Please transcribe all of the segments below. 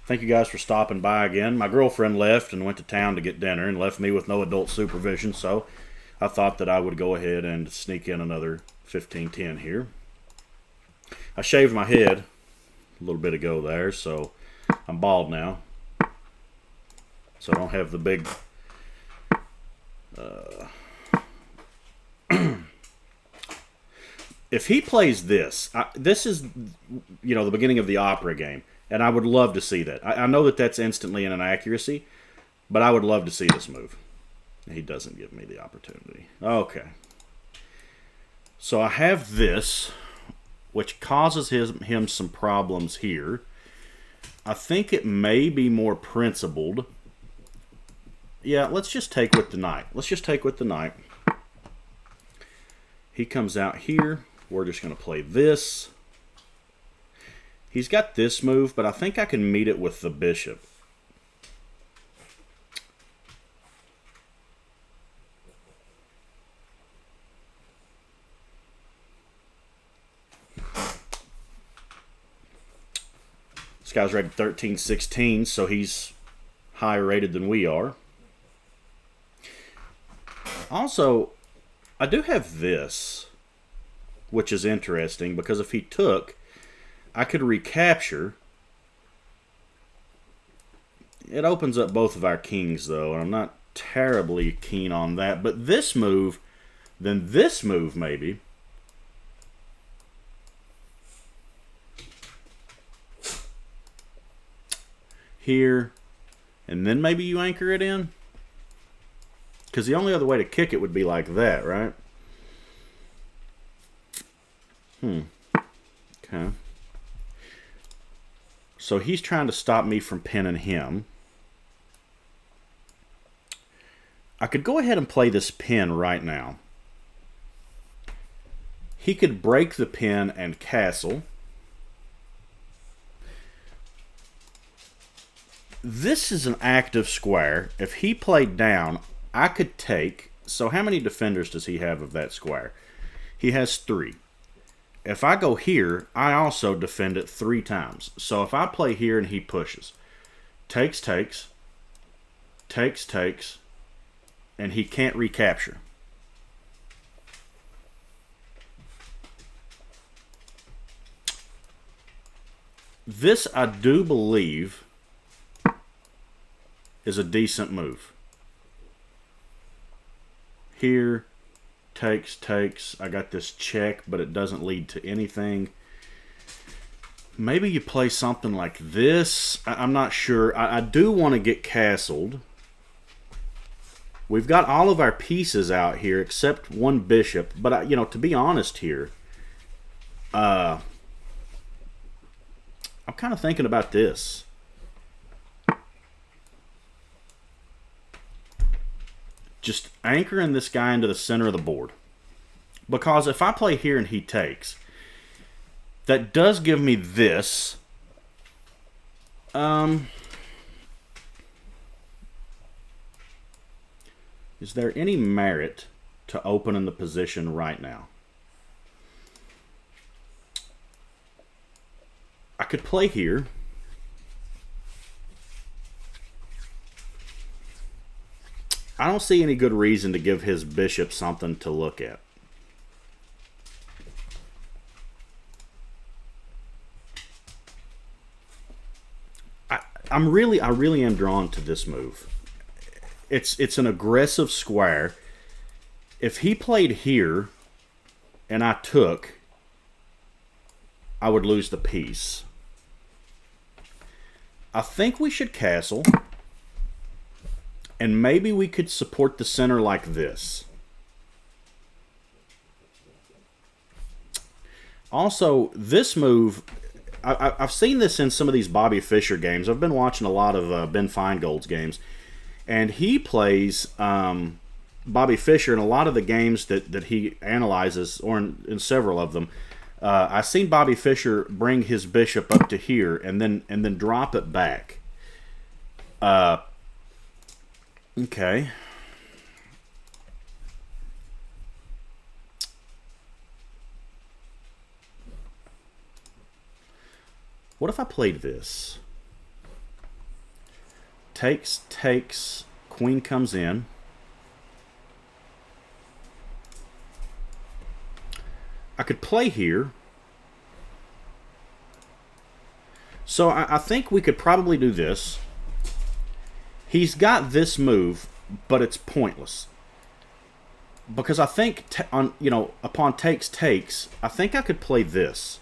Thank you guys for stopping by again. My girlfriend left and went to town to get dinner and left me with no adult supervision, so I thought that I would go ahead and sneak in another 15-10 here. I shaved my head a little bit ago there, so I'm bald now. So I don't have the big if he plays this, this is, the beginning of the opera game, and I would love to see that. I know that that's instantly an inaccuracy, but I would love to see this move. He doesn't give me the opportunity. Okay. So I have this, which causes him some problems here. I think it may be more principled. Yeah, let's just take with the knight. He comes out here. We're just going to play this. He's got this move, but I think I can meet it with the bishop. This guy's rated 13-16, so he's higher rated than we are. Also, I do have this, which is interesting, because if he took, I could recapture. It opens up both of our kings, though, and I'm not terribly keen on that. But this move, then this move, maybe. Here, and then maybe you anchor it in. Because the only other way to kick it would be like that, right? Okay. So he's trying to stop me from pinning him. I could go ahead and play this pin right now. He could break the pin and castle. This is an active square. If he played down, I could take. So how many defenders does he have of that square? He has 3. If I go here, I also defend it 3 times. So if I play here and he pushes, takes, and he can't recapture. This, I do believe, is a decent move. Here, takes. I got this check, but it doesn't lead to anything. Maybe you play something like this. I'm not sure. I do want to get castled. We've got all of our pieces out here except one bishop. But, to be honest here, I'm kind of thinking about this. Just anchoring this guy into the center of the board. Because if I play here and he takes, that does give me this. Is there any merit to opening the position right now? I could play here. I don't see any good reason to give his bishop something to look at. I really am drawn to this move. It's an aggressive square. If he played here and I took, I would lose the piece. I think we should castle. And maybe we could support the center like this. Also, this move, I've seen this in some of these Bobby Fischer games. I've been watching a lot of Ben Feingold's games. And he plays Bobby Fischer in a lot of the games that he analyzes, or in several of them. I've seen Bobby Fischer bring his bishop up to here and then drop it back. Okay. What if I played this? takes, takes, queen comes in. I could play here. So I think we could probably do this. He's got this move, but it's pointless. Because I think, upon takes, takes, I think I could play this.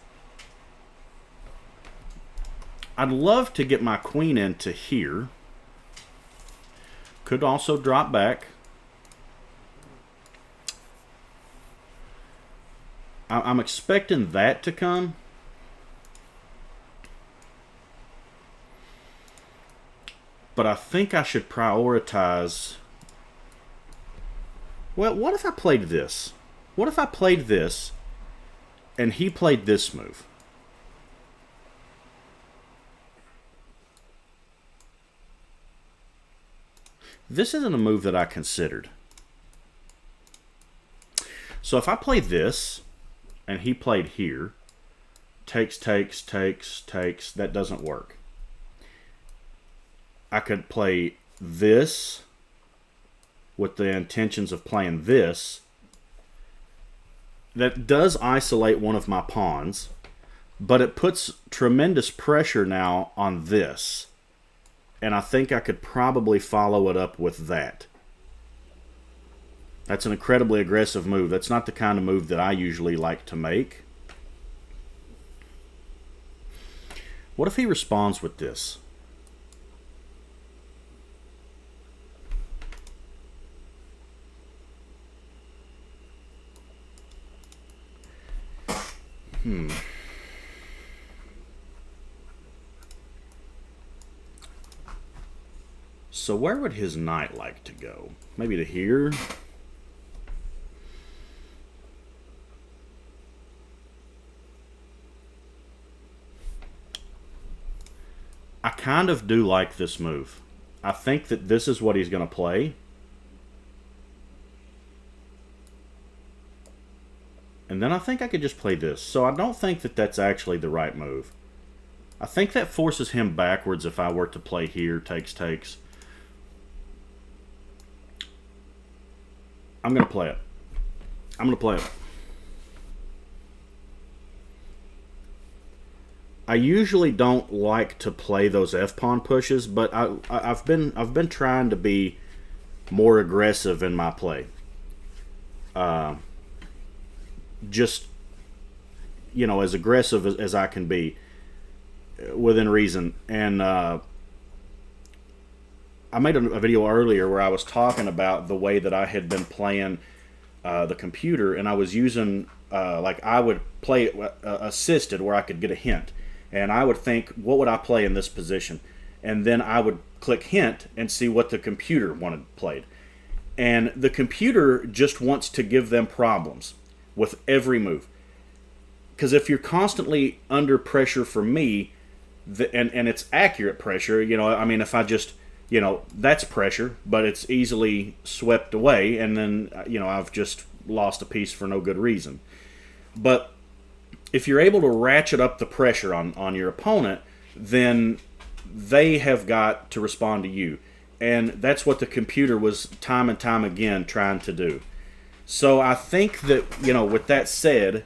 I'd love to get my queen into here. Could also drop back. I'm expecting that to come. But I think I should prioritize... Well, what if I played this? What if I played this and he played this move? This isn't a move that I considered. So if I play this and he played here, takes, takes, takes, takes, that doesn't work. I could play this with the intentions of playing this. That does isolate one of my pawns, but it puts tremendous pressure now on this. And I think I could probably follow it up with that. That's an incredibly aggressive move. That's not the kind of move that I usually like to make. What if he responds with this? So where would his knight like to go? Maybe to here? I kind of do like this move. I think that this is what he's going to play. And then I think I could just play this. So I don't think that that's actually the right move. I think that forces him backwards if I were to play here, takes, takes. I'm going to play it. I'm going to play it. I usually don't like to play those f-pawn pushes, but I've been trying to be more aggressive in my play. Just, as aggressive as I can be within reason. And I made a video earlier where I was talking about the way that I had been playing the computer, and I was using, I would play it assisted where I could get a hint. And I would think, what would I play in this position? And then I would click hint and see what the computer wanted played. And the computer just wants to give them problems with every move. Because if you're constantly under pressure for me, and it's accurate pressure, if I just, that's pressure, but it's easily swept away, and then, I've just lost a piece for no good reason. But if you're able to ratchet up the pressure on your opponent, then they have got to respond to you. And that's what the computer was time and time again trying to do. So I think that, with that said,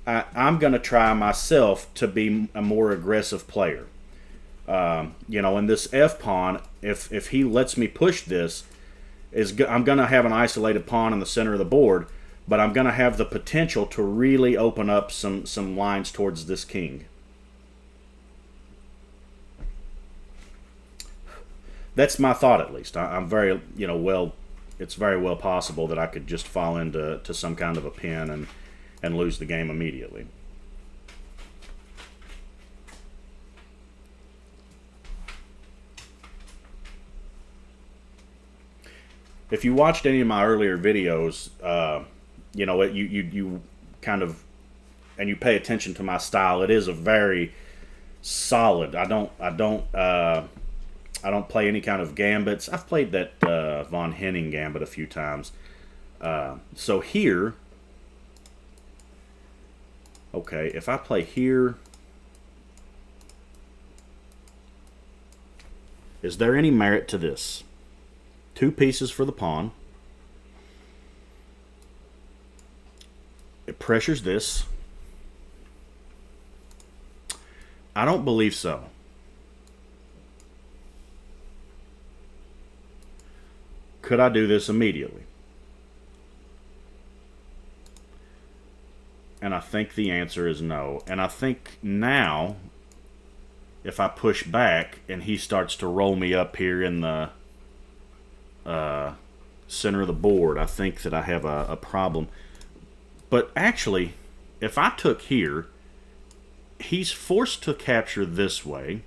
I'm going to try myself to be a more aggressive player. And this f-pawn, if he lets me push this, I'm going to have an isolated pawn in the center of the board, but I'm going to have the potential to really open up some lines towards this king. That's my thought, at least. I'm very, it's very well possible that I could just fall into some kind of a pin and lose the game immediately. If you watched any of my earlier videos, you kind of, and you pay attention to my style, it is a very solid. I don't play any kind of gambits. I've played that von Henning gambit a few times. So here, okay, if I play here, Is there any merit to this? 2 pieces for the pawn. It pressures this. I don't believe so. Could I do this immediately? And I think the answer is no. And I think now, if I push back and he starts to roll me up here in the center of the board, I think that I have a problem. But actually, if I took here, he's forced to capture this way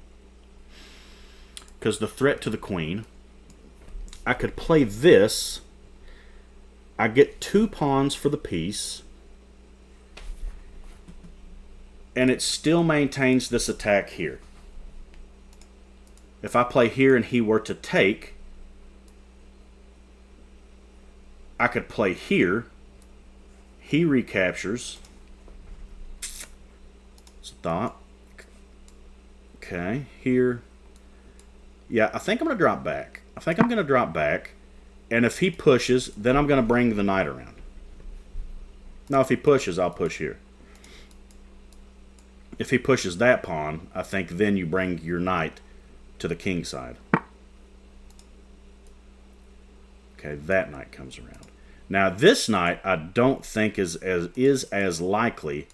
because the threat to the queen. I could play this. I get 2 pawns for the piece. And it still maintains this attack here. If I play here and he were to take, I could play here. He recaptures. It's a thought. Okay, here. Yeah, I think I'm going to drop back. And if he pushes, then I'm going to bring the knight around. Now, if he pushes, I'll push here. If he pushes that pawn, I think then you bring your knight to the king side. Okay, that knight comes around. Now, this knight I don't think is as likely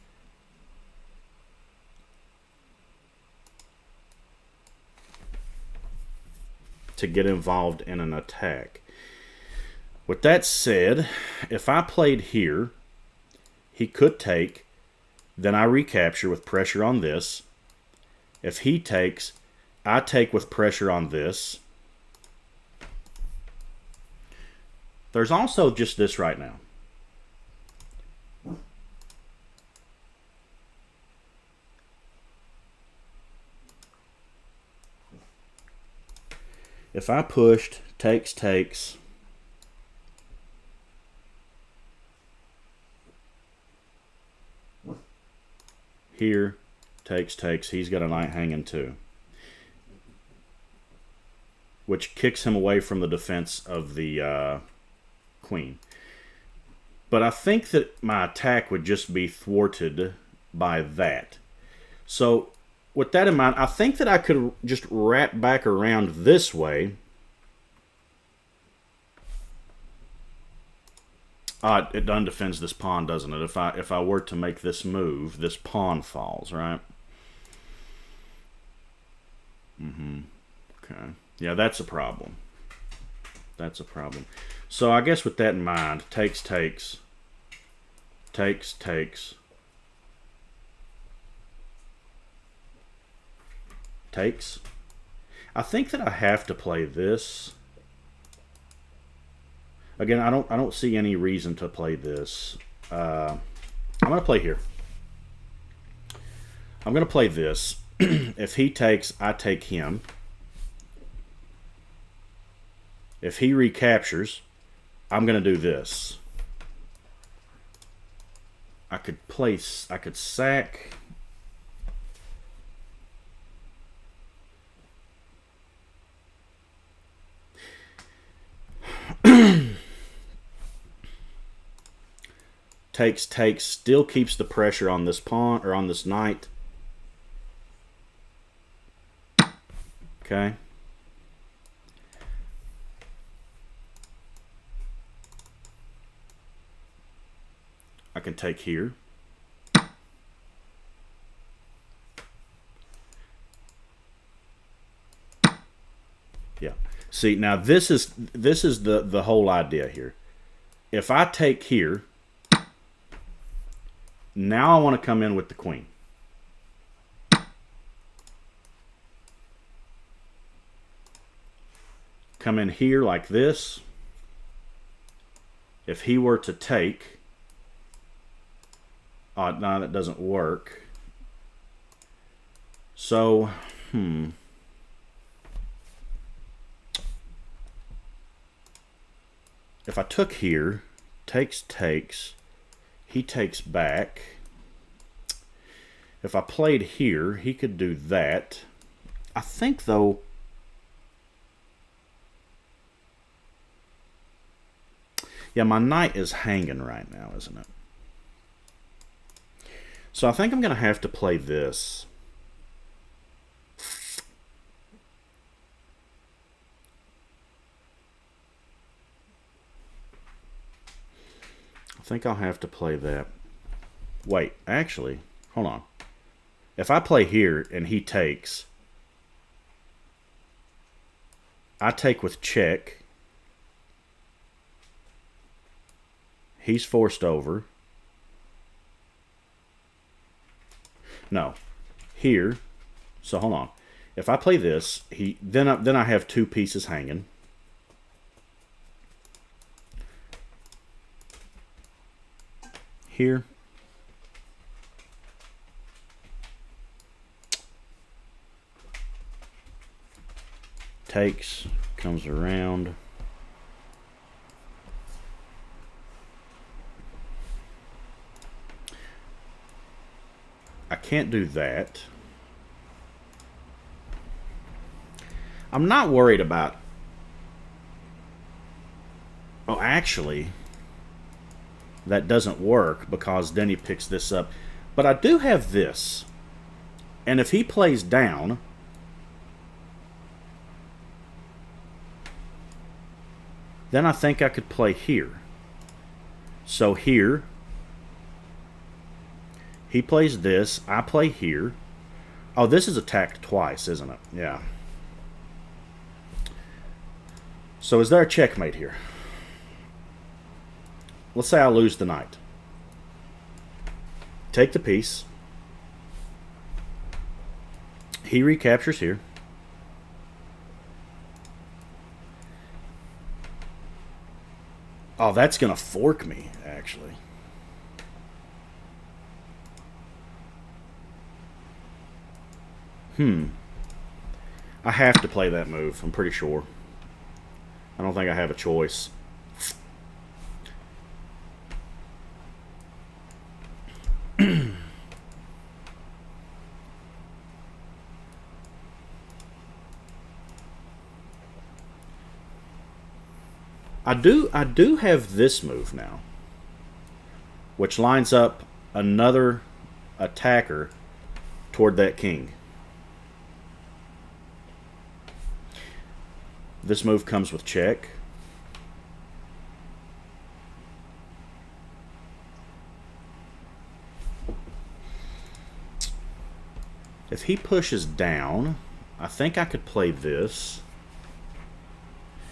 to get involved in an attack. With that said, if I played here, he could take, then I recapture with pressure on this. If he takes, I take with pressure on this. There's also just this right now. If I pushed, takes, here, takes, he's got a knight hanging too, which kicks him away from the defense of the queen. But I think that my attack would just be thwarted by that. So with that in mind, I think that I could just wrap back around this way. It undefends this pawn, doesn't it? If I were to make this move, this pawn falls, right? Okay. Yeah, that's a problem. So I guess with that in mind, takes. I think that I have to play this. Again, I don't see any reason to play this. I'm going to play here. I'm going to play this. If he takes, I take him. If he recaptures, I'm going to do this. I could sack. Takes, still keeps the pressure on this pawn or on this knight. Okay. I can take here. Yeah. See, now this is the whole idea here. If I take here, now I want to come in with the queen. Come in here like this. If he were to take, no, that doesn't work. So, if I took here, takes, he takes back. If I played here, he could do that. I think, though, Yeah, my knight is hanging right now, isn't it? So I think I'm going to have to play this. I think I'll have to play that. Wait, actually, hold on. If I play here and he takes, I take with check. He's forced over. No, here. So hold on. If I play this, then I have two pieces hanging. Here. Takes, comes around. I can't do that. I'm not worried about... Oh, actually, that doesn't work because then he picks this up. But I do have this. And if he plays down, then I think I could play here. So here, he plays this, I play here. Oh, this is attacked twice, isn't it? Yeah. So is there a checkmate here? Let's say I lose the knight. Take the piece. He recaptures here. Oh, that's going to fork me, actually. I have to play that move, I'm pretty sure. I don't think I have a choice. I do have this move now, which lines up another attacker toward that king. This move comes with check. If he pushes down, I think I could play this.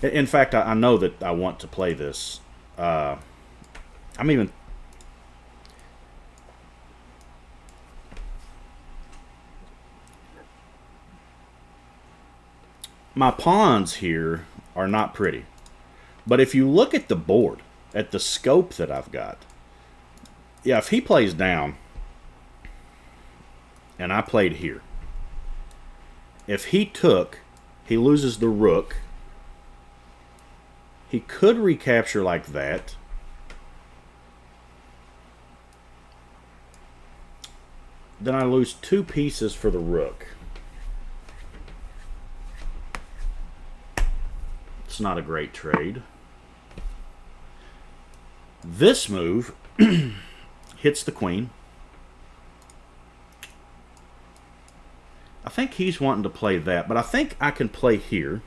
In fact, I know that I want to play this. I'm even... My pawns here are not pretty. But if you look at the board, at the scope that I've got, yeah, if he plays down, and I played here, if he took, he loses the rook. He could recapture like that. Then I lose two pieces for the rook. It's not a great trade. This move hits the queen. I think he's wanting to play that, but I think I can play here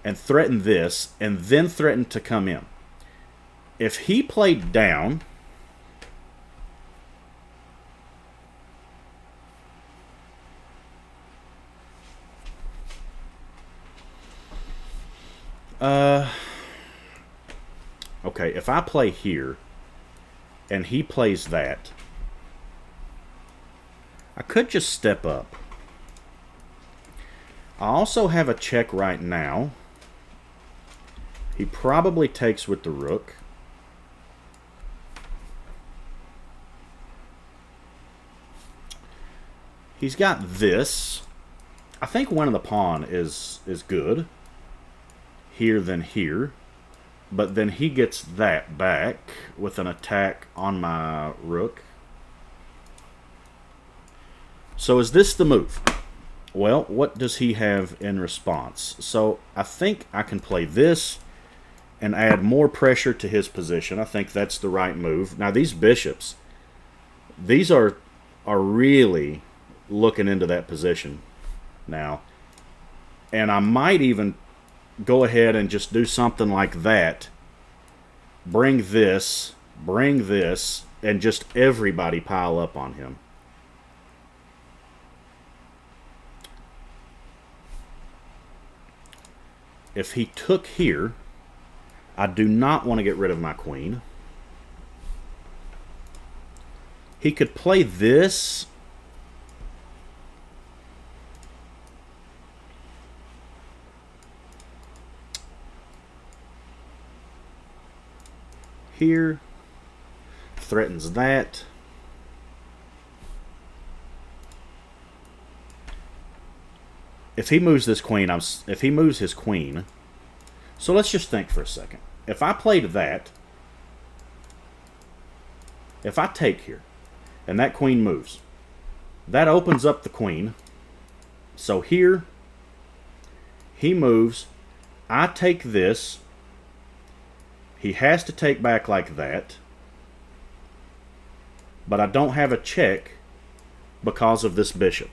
and threaten this, and then threaten to come in. If he played down, okay, if I play here and he plays that, I could just step up. I also have a check right now. He probably takes with the rook. He's got this. I think winning the pawn is good. Here than here. But then he gets that back with an attack on my rook. So is this the move? Well, what does he have in response? So I think I can play this and add more pressure to his position. I think that's the right move. Now these bishops, these are really looking into that position now. And I might even go ahead and just do something like that. Bring this, and just everybody pile up on him. If he took here, I do not want to get rid of my queen. He could play this. Here. Threatens that. If he moves this queen, if he moves his queen, so let's just think for a second. If I played that, if I take here, and that queen moves, that opens up the queen. So here, he moves, I take this, he has to take back like that, but I don't have a check because of this bishop.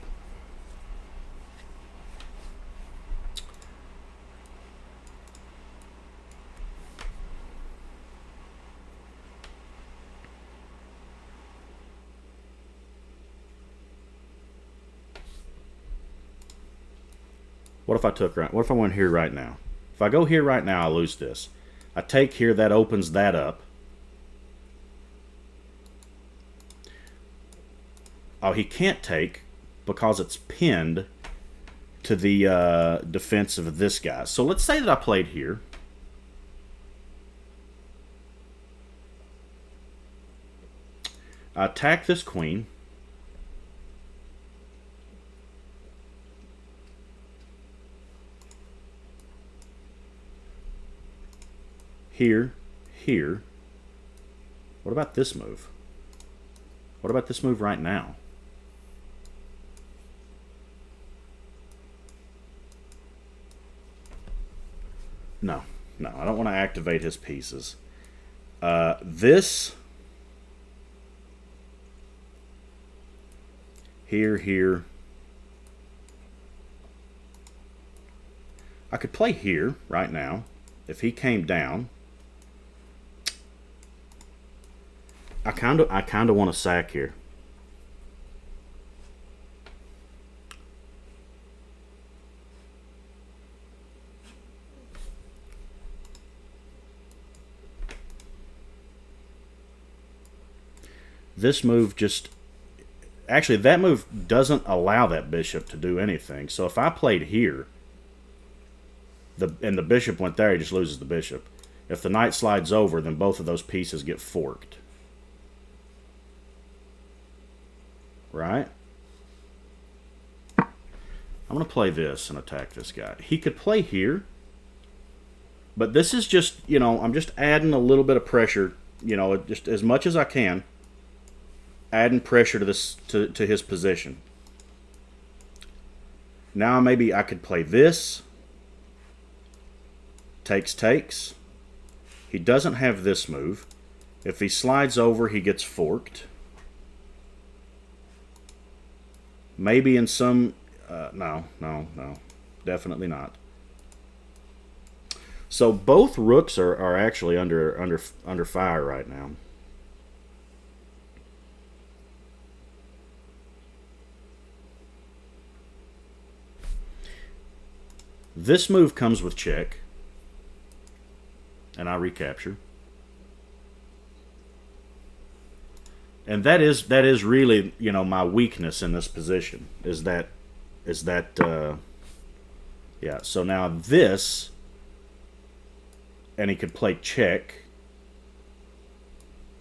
What if I took right? What if I went here right now? If I go here right now, I lose this. I take here, that opens that up. Oh, he can't take because it's pinned to the defense of this guy. So let's say that I played here. I attack this queen. Here, here. What about this move? What about this move right now? No, I don't want to activate his pieces. This, here. I could play here right now. If he came down, I kind of want to sack here. This move just... Actually, that move doesn't allow that bishop to do anything. So if I played here, and the bishop went there, he just loses the bishop. If the knight slides over, then both of those pieces get forked. Right? I'm going to play this and attack this guy. He could play here, but this is just, you know, I'm just adding a little bit of pressure, you know, just as much as I can, adding pressure to this to his position. Now maybe I could play this. Takes. He doesn't have this move. If he slides over, he gets forked. Maybe in some... no. Definitely not. So both rooks are actually under fire right now. This move comes with check. And I recapture. And that is really, you know, my weakness in this position is that yeah. So now this, and he could play check.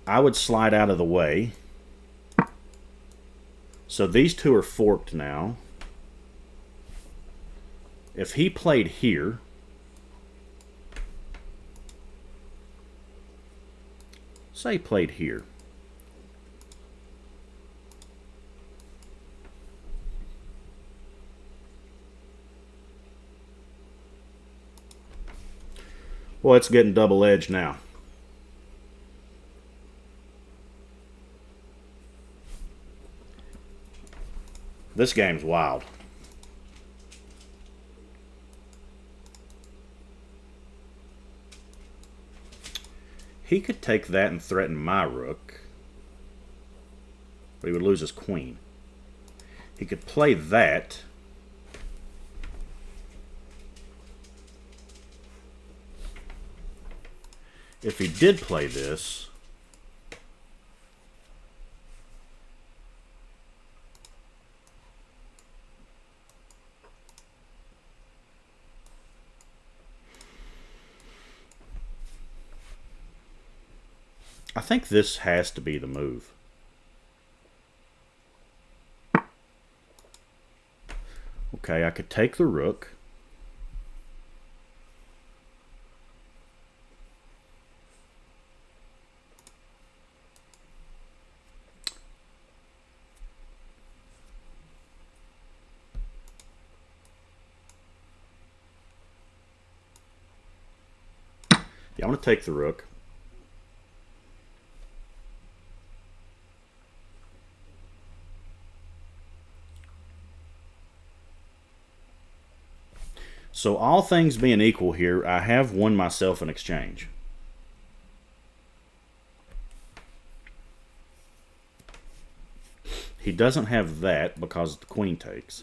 I would slide out of the way. So these two are forked now. If he played here, say he played here. Well, it's getting double-edged now. This game's wild. He could take that and threaten my rook, but he would lose his queen. He could play that. If he did play this, I think this has to be the move. Okay, I could take the rook. Yeah, I'm going to take the rook. So all things being equal here, I have won myself an exchange. He doesn't have that because the queen takes.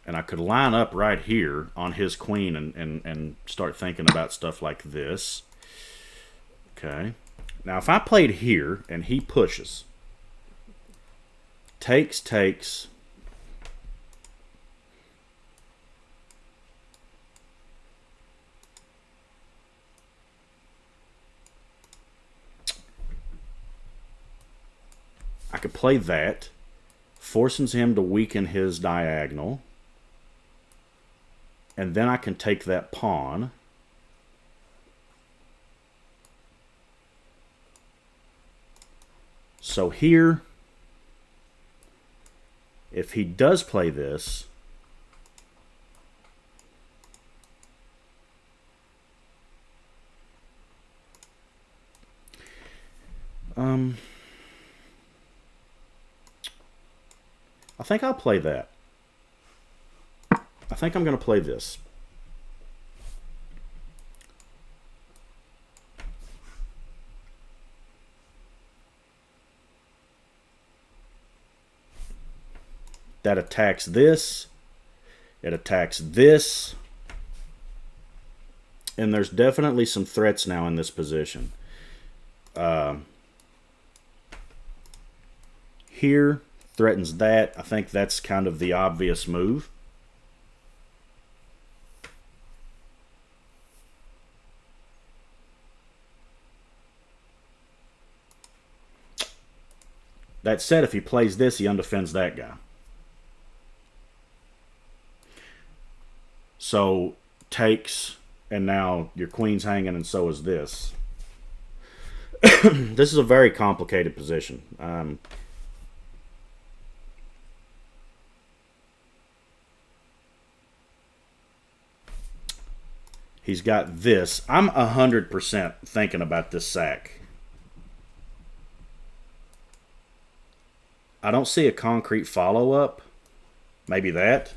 And I could line up right here on his queen and start thinking about stuff like this. Okay. Now, if I played here and he pushes, takes, takes, I could play that, forces him to weaken his diagonal, and then I can take that pawn. So here, if he does play this, I think I'll play that. I think I'm going to play this. That attacks this. It attacks this. And there's definitely some threats now in this position. Here threatens that. I think that's kind of the obvious move. That said, if he plays this, he undefends that guy. So takes, and now your queen's hanging, and so is this. This is a very complicated position. He's got this. I'm 100% thinking about this sack. I don't see a concrete follow-up. Maybe that.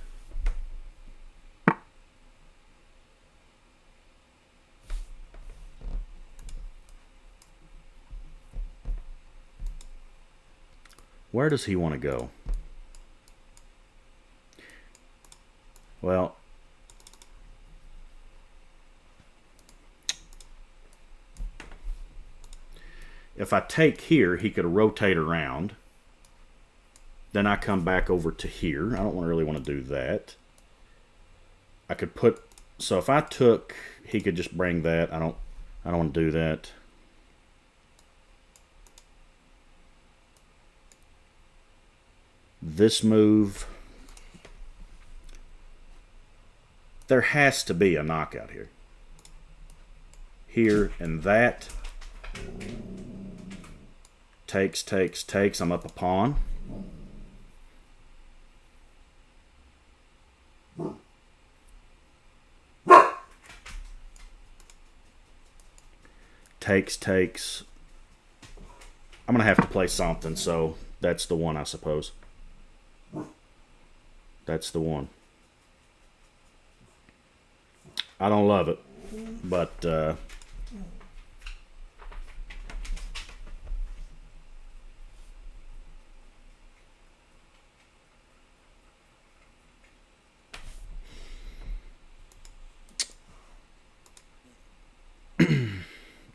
Where does he want to go? Well, if I take here, he could rotate around. Then I come back over to here. I don't really want to do that. I could put, so if I took, he could just bring that. I don't want to do that. This move, there has to be a knockout here. Here and that. Takes, takes, takes. I'm up a pawn. takes. I'm going to have to play something, so that's the one, I suppose. That's the one. I don't love it, but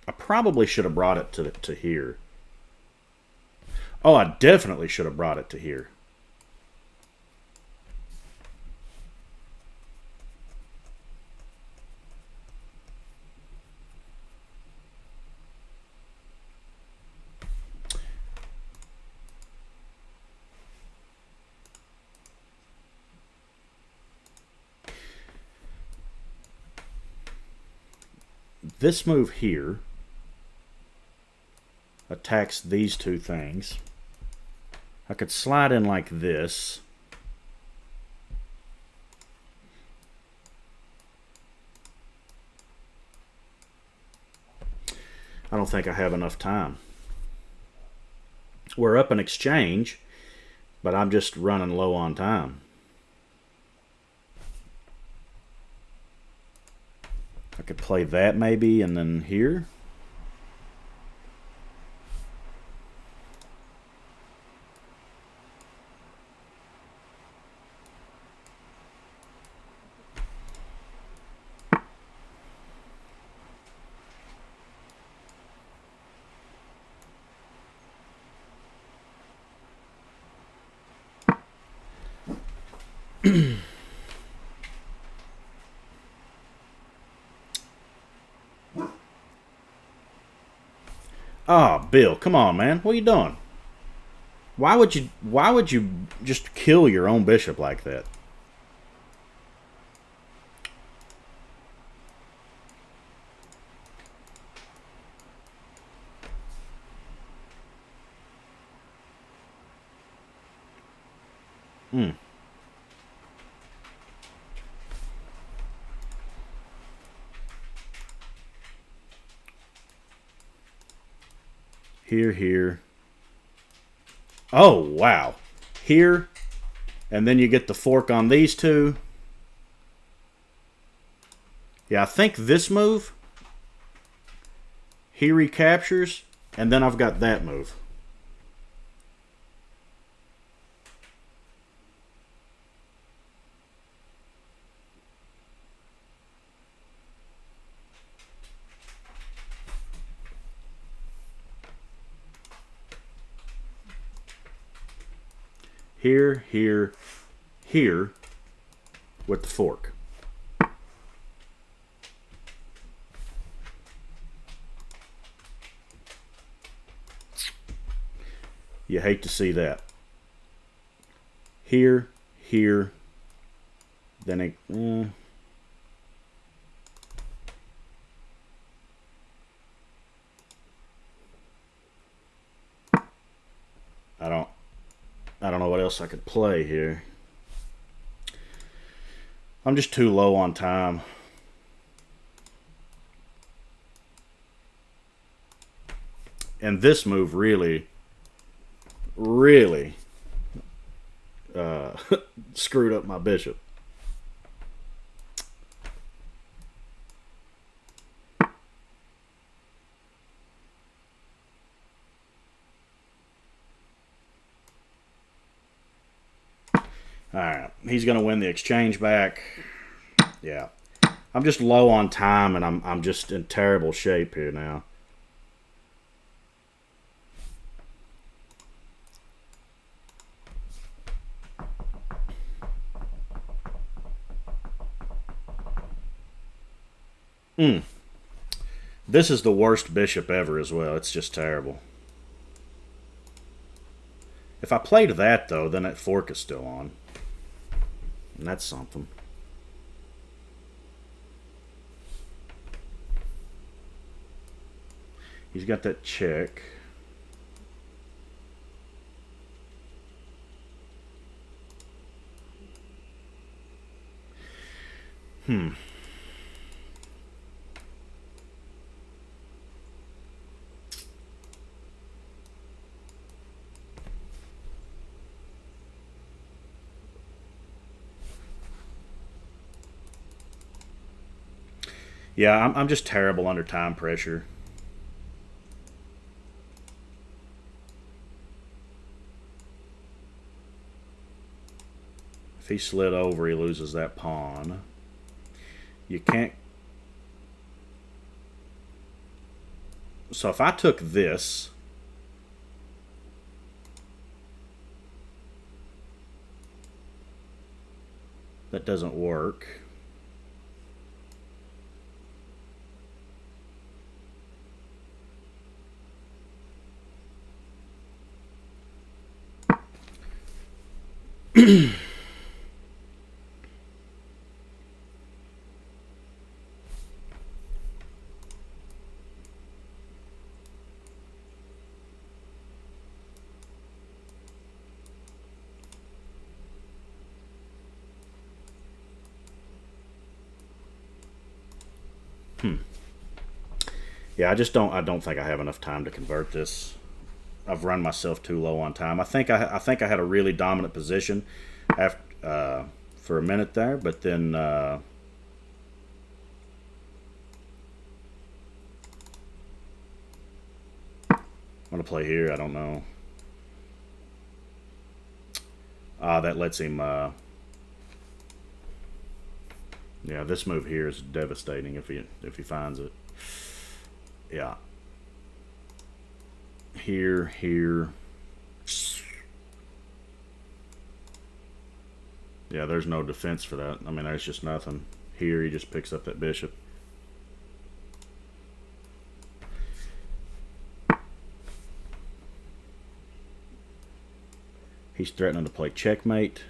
I probably should have brought it to here. Oh, I definitely should have brought it to here. This move here attacks these two things. I could slide in like this. I don't think I have enough time. We're up an exchange, but I'm just running low on time. I could play that maybe, and then here. Oh, Bill, come on, man. What are you doing? Why would you just kill your own bishop like that? Hmm. Here. Oh, wow. Here, and then you get the fork on these two. Yeah, I think this move, he recaptures, and then I've got that move. Here with the fork. You hate to see that. Here, then it. I don't know what else I could play here. I'm just too low on time. And this move really screwed up my bishop. Alright, he's going to win the exchange back. Yeah. I'm just low on time, and I'm just in terrible shape here now. This is the worst bishop ever as well. It's just terrible. If I played that, though, then that fork is still on. And that's something. He's got that check. Yeah, I'm just terrible under time pressure. If he slid over, he loses that pawn. You can't. So if I took this, that doesn't work. Yeah, I don't think I have enough time to convert this. I've run myself too low on time. I think I had a really dominant position after for a minute there, but then I'm gonna play here. I don't know. That lets him. Yeah, this move here is devastating if he finds it. Yeah. Here. Yeah, there's no defense for that. I mean, there's just nothing. Here, he just picks up that bishop. He's threatening to play checkmate.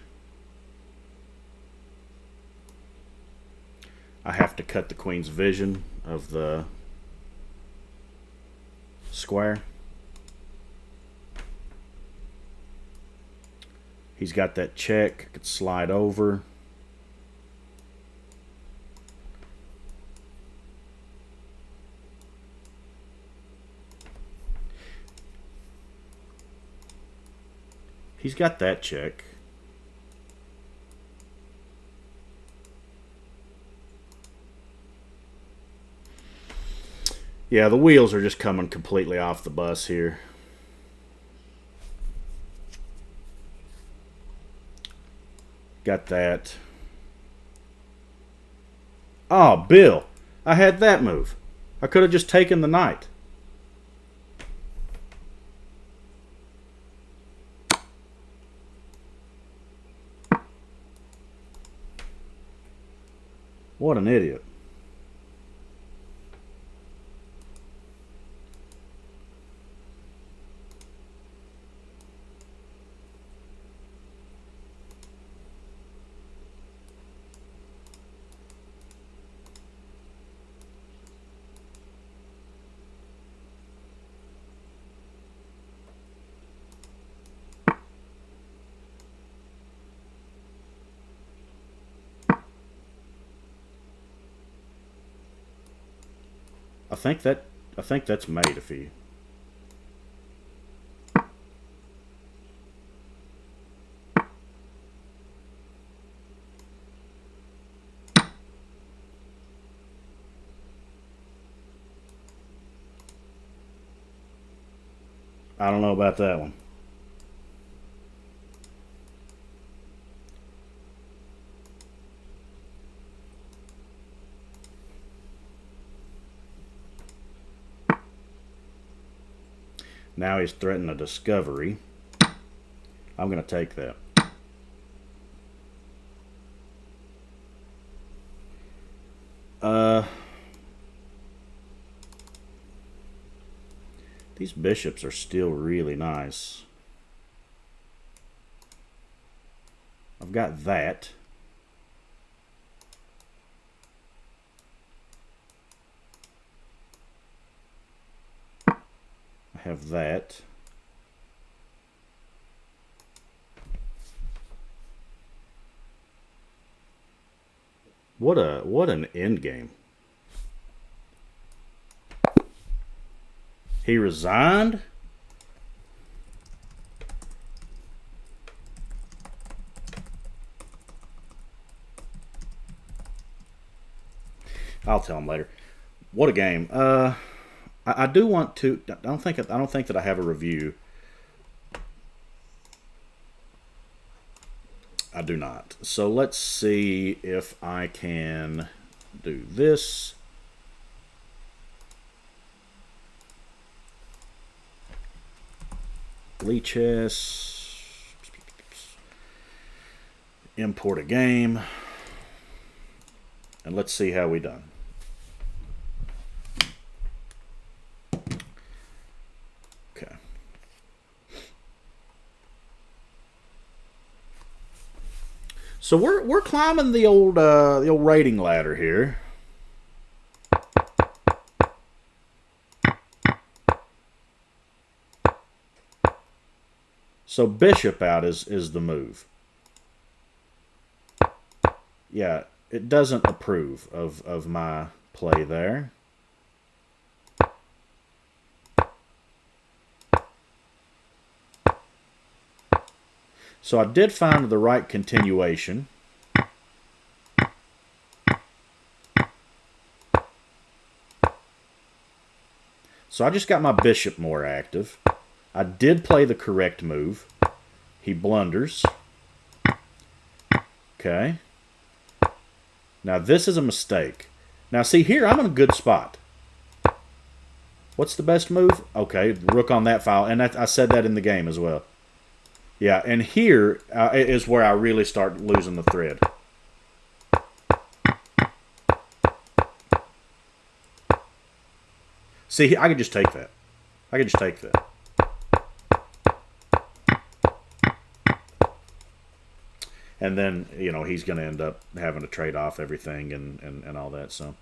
I have to cut the queen's vision of the square. He's got that check. I could slide over. He's got that check. Yeah, the wheels are just coming completely off the bus here. Got that. Oh, Bill. I had that move. I could have just taken the knight. What an idiot. I think that's made if he. I don't know about that one. Now he's threatening a discovery. I'm going to take that. These bishops are still really nice. I've got that. I have that. What an end game. He resigned? I'll tell him later. What a game. I do want to. I don't think that I have a review. I do not. So let's see if I can do this. Lichess. Import a game. And let's see how we done. Okay. So we're climbing the old rating ladder here. So bishop out is the move. Yeah, it doesn't approve of my play there. So I did find the right continuation. So I just got my bishop more active. I did play the correct move. He blunders. Okay. Now this is a mistake. Now see here, I'm in a good spot. What's the best move? Okay, rook on that file. And I said that in the game as well. Yeah, and here is where I really start losing the thread. See, I could just take that. I could just take that. And then, you know, he's going to end up having to trade off everything and all that. So,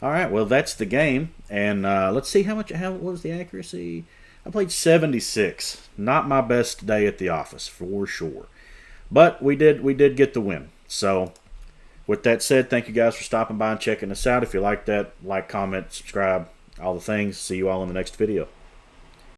all right, well, that's the game. And let's see what was the accuracy. I played 76. Not my best day at the office, for sure. But we did get the win. So, with that said, thank you guys for stopping by and checking us out. If you like that, like, comment, subscribe, all the things. See you all in the next video.